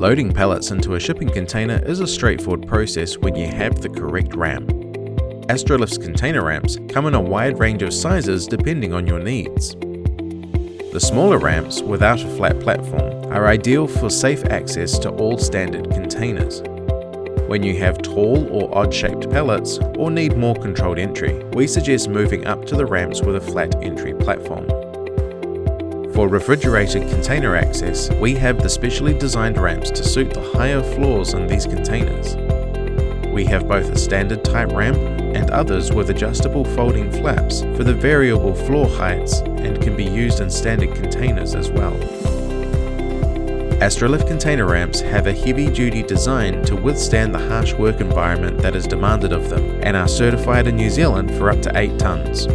Loading pallets into a shipping container is a straightforward process when you have the correct ramp. Astrolift's container ramps come in a wide range of sizes depending on your needs. The smaller ramps without a flat platform are ideal for safe access to all standard containers. When you have tall or odd-shaped pallets or need more controlled entry, we suggest moving up to the ramps with a flat entry platform. For refrigerated container access, we have the specially designed ramps to suit the higher floors in these containers. We have both a standard type ramp and others with adjustable folding flaps for the variable floor heights and can be used in standard containers as well. Astrolift container ramps have a heavy-duty design to withstand the harsh work environment that is demanded of them and are certified in New Zealand for up to 8 tons.